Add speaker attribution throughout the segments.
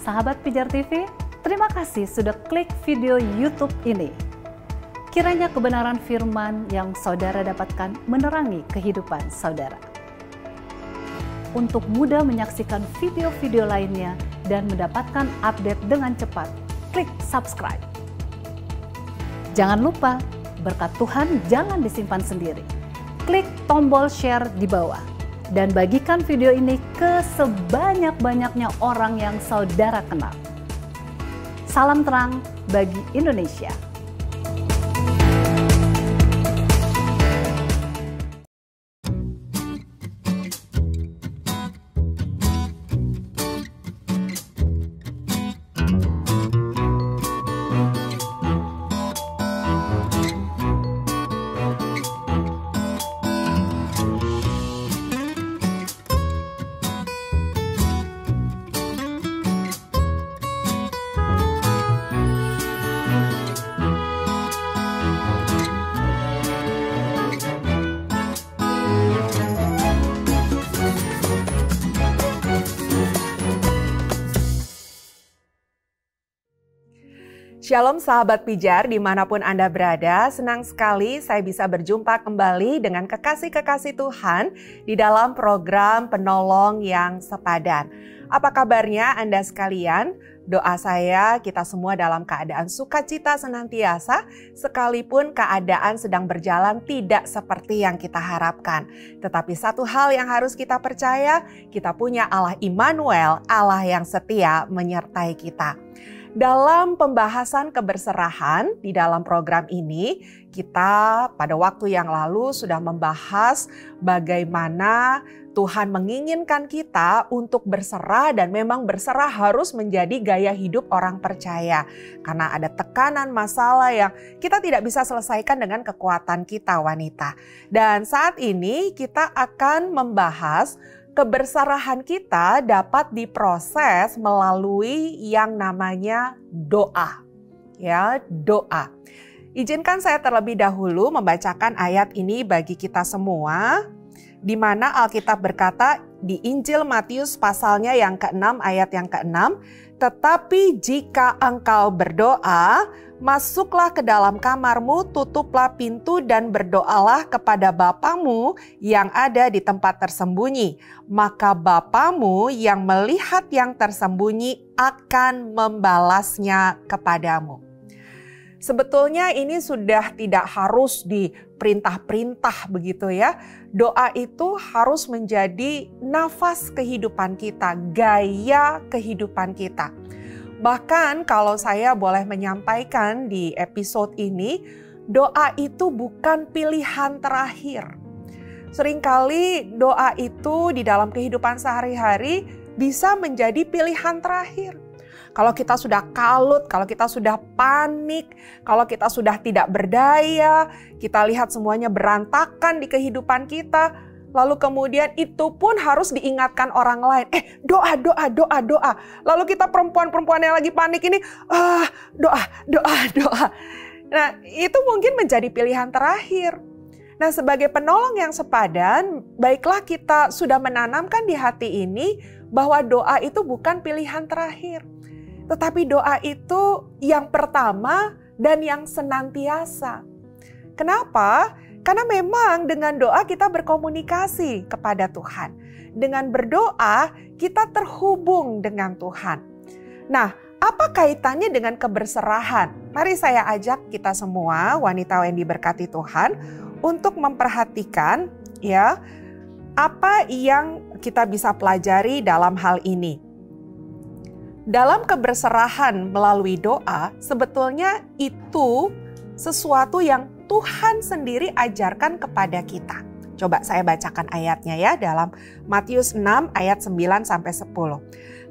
Speaker 1: Sahabat Pijar TV, terima kasih sudah klik video YouTube ini. Kiranya kebenaran firman yang saudara dapatkan menerangi kehidupan saudara. Untuk mudah menyaksikan video-video lainnya dan mendapatkan update dengan cepat, klik subscribe. Jangan lupa, berkat Tuhan jangan disimpan sendiri. Klik tombol share di bawah dan bagikan video ini ke sebanyak-banyaknya orang yang saudara kenal. Salam terang bagi Indonesia.
Speaker 2: Shalom sahabat pijar dimanapun Anda berada, senang sekali saya bisa berjumpa kembali dengan kekasih-kekasih Tuhan di dalam program Penolong yang Sepadan. Apa kabarnya Anda sekalian? Doa saya kita semua dalam keadaan sukacita senantiasa, sekalipun keadaan sedang berjalan tidak seperti yang kita harapkan. Tetapi satu hal yang harus kita percaya, kita punya Allah Immanuel, Allah yang setia menyertai kita. Dalam pembahasan keberserahan di dalam program ini, kita pada waktu yang lalu sudah membahas bagaimana Tuhan menginginkan kita untuk berserah dan memang berserah harus menjadi gaya hidup orang percaya. Karena ada tekanan masalah yang kita tidak bisa selesaikan dengan kekuatan kita wanita. Dan saat ini kita akan membahas keberserahan kita dapat diproses melalui yang namanya doa. Ya, doa. Izinkan saya terlebih dahulu membacakan ayat ini bagi kita semua, di mana Alkitab berkata di Injil Matius pasalnya yang ke-6 ayat yang ke-6, tetapi jika engkau berdoa, masuklah ke dalam kamarmu, tutuplah pintu dan berdoalah kepada Bapamu yang ada di tempat tersembunyi. Maka Bapamu yang melihat yang tersembunyi akan membalasnya kepadamu. Sebetulnya ini sudah tidak harus diperintah-perintah begitu ya. Doa itu harus menjadi nafas kehidupan kita, gaya kehidupan kita. Bahkan kalau saya boleh menyampaikan di episode ini, doa itu bukan pilihan terakhir. Seringkali doa itu di dalam kehidupan sehari-hari bisa menjadi pilihan terakhir. Kalau kita sudah kalut, kalau kita sudah panik, kalau kita sudah tidak berdaya, kita lihat semuanya berantakan di kehidupan kita, lalu kemudian itu pun harus diingatkan orang lain. Doa. Lalu kita perempuan-perempuan yang lagi panik ini, doa. Nah, itu mungkin menjadi pilihan terakhir. Nah, sebagai penolong yang sepadan, baiklah kita sudah menanamkan di hati ini bahwa doa itu bukan pilihan terakhir. Tetapi doa itu yang pertama dan yang senantiasa. Kenapa? Karena memang dengan doa kita berkomunikasi kepada Tuhan. Dengan berdoa kita terhubung dengan Tuhan. Nah, apa kaitannya dengan keberserahan? Mari saya ajak kita semua, wanita yang diberkati Tuhan, untuk memperhatikan ya apa yang kita bisa pelajari dalam hal ini. Dalam keberserahan melalui doa, sebetulnya itu sesuatu yang Tuhan sendiri ajarkan kepada kita. Coba saya bacakan ayatnya ya dalam Matius 6 ayat 9-10.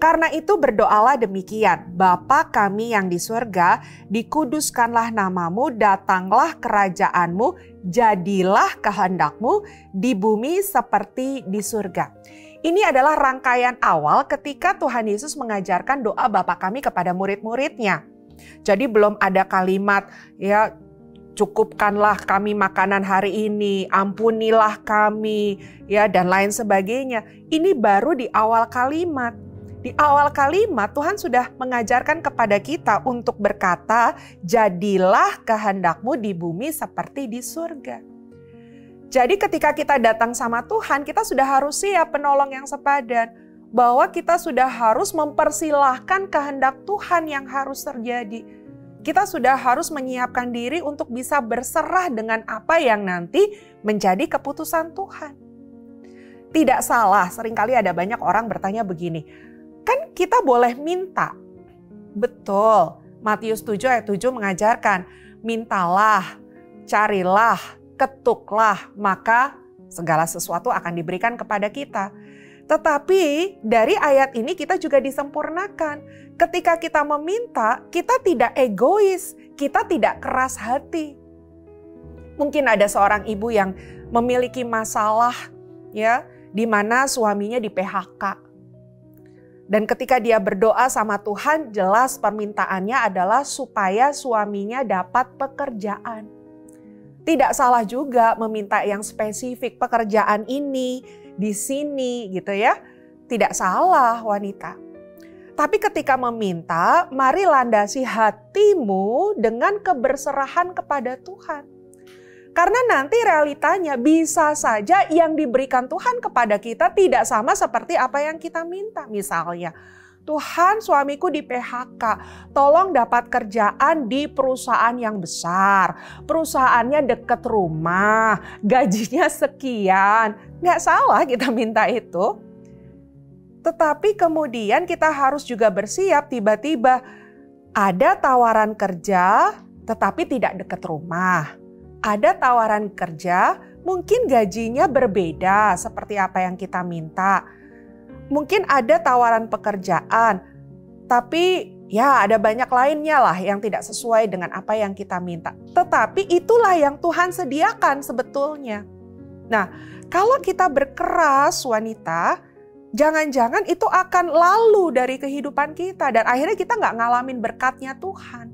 Speaker 2: Karena itu berdoalah demikian, Bapa kami yang di surga, dikuduskanlah namamu, datanglah kerajaanmu, jadilah kehendakmu di bumi seperti di surga. Ini adalah rangkaian awal ketika Tuhan Yesus mengajarkan doa Bapa kami kepada murid-muridnya. Jadi belum ada kalimat ya cukupkanlah kami makanan hari ini, ampunilah kami ya dan lain sebagainya. Ini baru di awal kalimat. Di awal kalimat Tuhan sudah mengajarkan kepada kita untuk berkata, jadilah kehendakmu di bumi seperti di surga. Jadi ketika kita datang sama Tuhan, kita sudah harus siap penolong yang sepadan. Bahwa kita sudah harus mempersilahkan kehendak Tuhan yang harus terjadi. Kita sudah harus menyiapkan diri untuk bisa berserah dengan apa yang nanti menjadi keputusan Tuhan. Tidak salah, seringkali ada banyak orang bertanya begini, kan kita boleh minta. Betul, Matius 7 ayat 7 mengajarkan, mintalah, carilah, ketuklah, maka segala sesuatu akan diberikan kepada kita. Tetapi dari ayat ini kita juga disempurnakan. Ketika kita meminta, kita tidak egois, kita tidak keras hati. Mungkin ada seorang ibu yang memiliki masalah ya, di mana suaminya di PHK. Dan ketika dia berdoa sama Tuhan, jelas permintaannya adalah supaya suaminya dapat pekerjaan. Tidak salah juga meminta yang spesifik, pekerjaan ini, di sini gitu ya. Tidak salah wanita. Tapi ketika meminta, mari landasi hatimu dengan keberserahan kepada Tuhan. Karena nanti realitanya bisa saja yang diberikan Tuhan kepada kita tidak sama seperti apa yang kita minta. Misalnya, Tuhan suamiku di PHK, tolong dapat kerjaan di perusahaan yang besar. Perusahaannya dekat rumah, gajinya sekian. Nggak salah kita minta itu. Tetapi kemudian kita harus juga bersiap tiba-tiba ada tawaran kerja tetapi tidak dekat rumah. Ada tawaran kerja mungkin gajinya berbeda seperti apa yang kita minta. Mungkin ada tawaran pekerjaan, tapi ya ada banyak lainnya lah yang tidak sesuai dengan apa yang kita minta. Tetapi itulah yang Tuhan sediakan sebetulnya. Nah, kalau kita berkeras wanita, jangan-jangan itu akan lalu dari kehidupan kita. Dan akhirnya kita nggak ngalamin berkatnya Tuhan.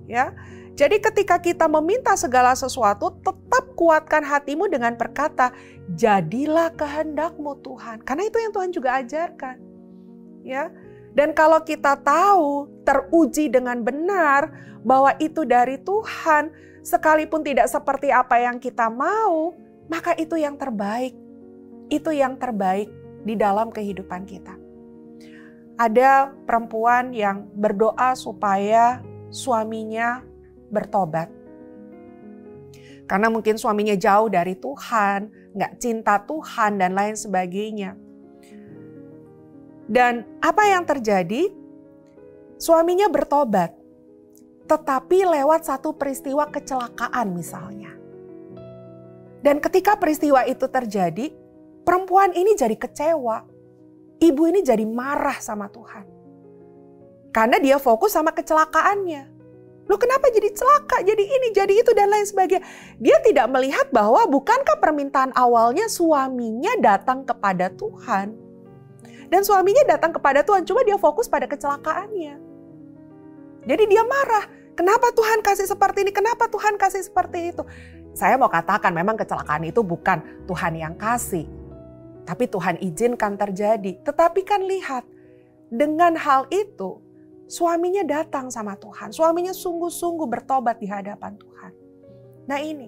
Speaker 2: Ya, jadi ketika kita meminta segala sesuatu, tetap kuatkan hatimu dengan berkata, jadilah kehendakmu Tuhan. Karena itu yang Tuhan juga ajarkan. Ya. Dan kalau kita tahu, teruji dengan benar bahwa itu dari Tuhan, sekalipun tidak seperti apa yang kita mau, maka itu yang terbaik. Itu yang terbaik di dalam kehidupan kita. Ada perempuan yang berdoa supaya suaminya bertobat. Karena mungkin suaminya jauh dari Tuhan, nggak cinta Tuhan dan lain sebagainya. Dan apa yang terjadi? Suaminya bertobat, tetapi lewat satu peristiwa kecelakaan misalnya. Dan ketika peristiwa itu terjadi, perempuan ini jadi kecewa. Ibu ini jadi marah sama Tuhan. Karena dia fokus sama kecelakaannya. Loh kenapa jadi celaka, jadi ini, jadi itu, dan lain sebagainya. Dia tidak melihat bahwa bukankah permintaan awalnya suaminya datang kepada Tuhan. Dan suaminya datang kepada Tuhan, cuma dia fokus pada kecelakaannya. Jadi dia marah, kenapa Tuhan kasih seperti ini, kenapa Tuhan kasih seperti itu. Saya mau katakan memang kecelakaan itu bukan Tuhan yang kasih. Tapi Tuhan izinkan terjadi. Tetapi kan lihat, dengan hal itu, suaminya datang sama Tuhan. Suaminya sungguh-sungguh bertobat di hadapan Tuhan. Nah ini,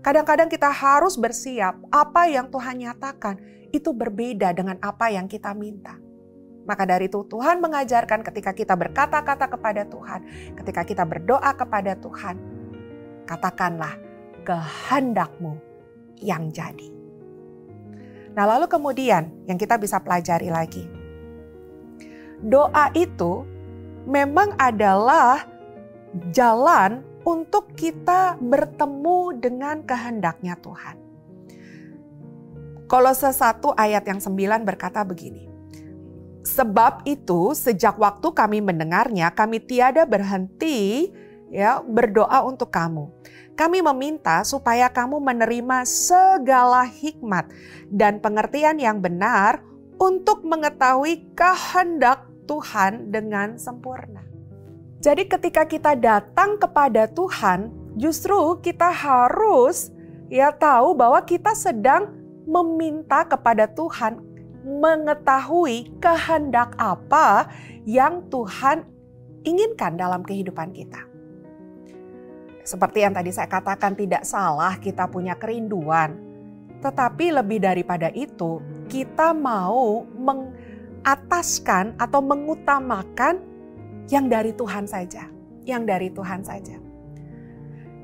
Speaker 2: kadang-kadang kita harus bersiap. Apa yang Tuhan nyatakan itu berbeda dengan apa yang kita minta. Maka dari itu Tuhan mengajarkan ketika kita berkata-kata kepada Tuhan. Ketika kita berdoa kepada Tuhan. Katakanlah kehendakmu yang jadi. Nah lalu kemudian yang kita bisa pelajari lagi. Doa itu memang adalah jalan untuk kita bertemu dengan kehendaknya Tuhan. Kolose 1 ayat yang 9 berkata begini. Sebab itu sejak waktu kami mendengarnya, kami tiada berhenti berdoa untuk kamu. Kami meminta supaya kamu menerima segala hikmat dan pengertian yang benar untuk mengetahui kehendak Tuhan dengan sempurna. Jadi ketika kita datang kepada Tuhan, justru kita harus tahu bahwa kita sedang meminta kepada Tuhan mengetahui kehendak apa yang Tuhan inginkan dalam kehidupan kita. Seperti yang tadi saya katakan, tidak salah kita punya kerinduan. Tetapi lebih daripada itu, kita mau mengataskan atau mengutamakan yang dari Tuhan saja. Yang dari Tuhan saja.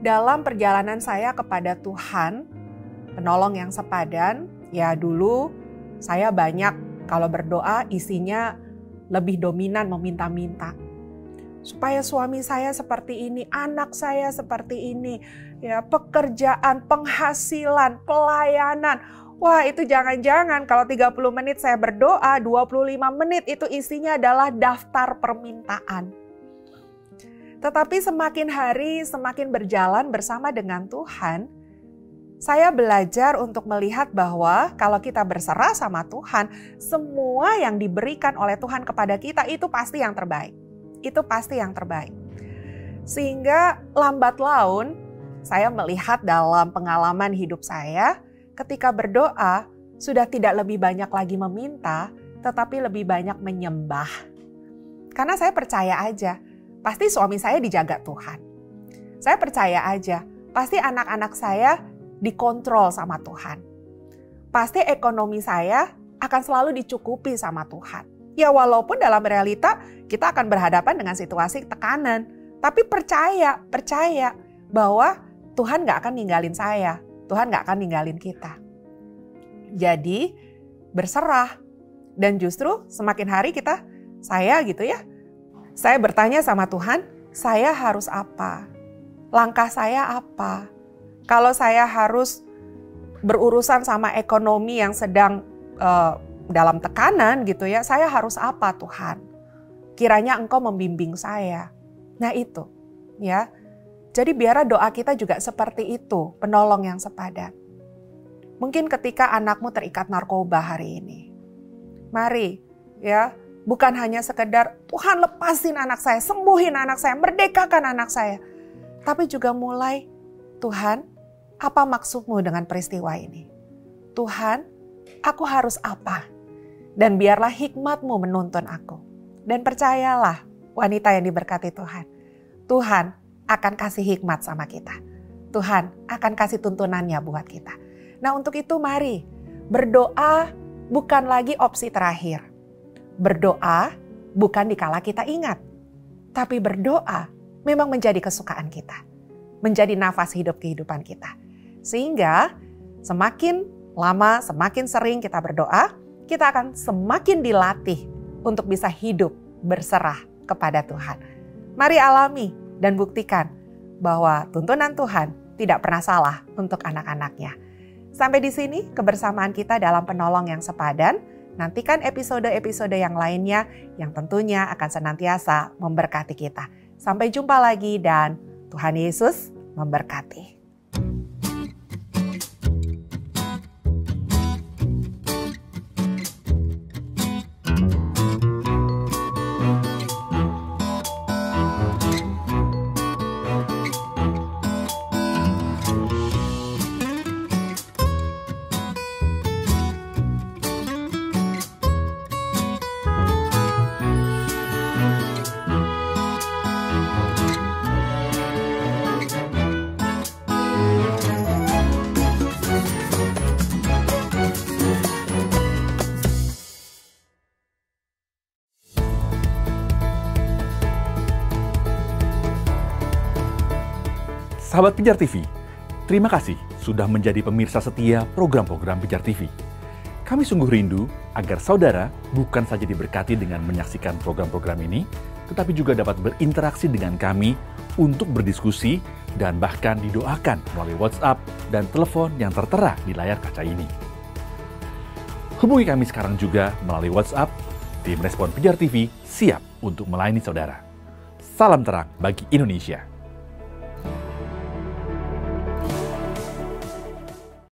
Speaker 2: Dalam perjalanan saya kepada Tuhan, penolong yang sepadan, ya dulu saya banyak kalau berdoa isinya lebih dominan meminta-minta. Supaya suami saya seperti ini, anak saya seperti ini, ya pekerjaan, penghasilan, pelayanan. Wah, itu jangan-jangan kalau 30 menit saya berdoa, 25 menit itu isinya adalah daftar permintaan. Tetapi semakin hari semakin berjalan bersama dengan Tuhan, saya belajar untuk melihat bahwa kalau kita berserah sama Tuhan, semua yang diberikan oleh Tuhan kepada kita itu pasti yang terbaik. Itu pasti yang terbaik. Sehingga lambat laun saya melihat dalam pengalaman hidup saya, ketika berdoa sudah tidak lebih banyak lagi meminta, tetapi lebih banyak menyembah. Karena saya percaya aja, pasti suami saya dijaga Tuhan. Saya percaya aja, pasti anak-anak saya dikontrol sama Tuhan. Pasti ekonomi saya akan selalu dicukupi sama Tuhan. Ya walaupun dalam realita kita akan berhadapan dengan situasi tekanan. Tapi percaya bahwa Tuhan gak akan ninggalin saya. Tuhan gak akan ninggalin kita. Jadi berserah. Dan justru semakin hari saya bertanya sama Tuhan, saya harus apa? Langkah saya apa? Kalau saya harus berurusan sama ekonomi yang sedang dalam tekanan gitu ya, saya harus apa Tuhan? Kiranya Engkau membimbing saya. Nah itu ya. Jadi biarlah doa kita juga seperti itu, penolong yang sepadan. Mungkin ketika anakmu terikat narkoba hari ini. Mari ya, bukan hanya sekedar Tuhan lepasin anak saya, sembuhin anak saya, merdekakan anak saya. Tapi juga mulai, Tuhan, apa maksudmu dengan peristiwa ini? Tuhan, aku harus apa? Dan biarlah hikmat-Mu menuntun aku. Dan percayalah, wanita yang diberkati Tuhan. Tuhan akan kasih hikmat sama kita. Tuhan akan kasih tuntunannya buat kita. Nah untuk itu mari, berdoa bukan lagi opsi terakhir. Berdoa bukan dikala kita ingat. Tapi berdoa memang menjadi kesukaan kita. Menjadi nafas hidup kehidupan kita. Sehingga semakin lama, semakin sering kita berdoa, kita akan semakin dilatih untuk bisa hidup berserah kepada Tuhan. Mari alami dan buktikan bahwa tuntunan Tuhan tidak pernah salah untuk anak-anaknya. Sampai di sini kebersamaan kita dalam penolong yang sepadan. Nantikan episode-episode yang lainnya yang tentunya akan senantiasa memberkati kita. Sampai jumpa lagi dan Tuhan Yesus memberkati.
Speaker 3: Sahabat Pijar TV, terima kasih sudah menjadi pemirsa setia program-program Pijar TV. Kami sungguh rindu agar saudara bukan saja diberkati dengan menyaksikan program-program ini, tetapi juga dapat berinteraksi dengan kami untuk berdiskusi dan bahkan didoakan melalui WhatsApp dan telepon yang tertera di layar kaca ini. Hubungi kami sekarang juga melalui WhatsApp. Tim Respon Pijar TV siap untuk melayani saudara. Salam terang bagi Indonesia.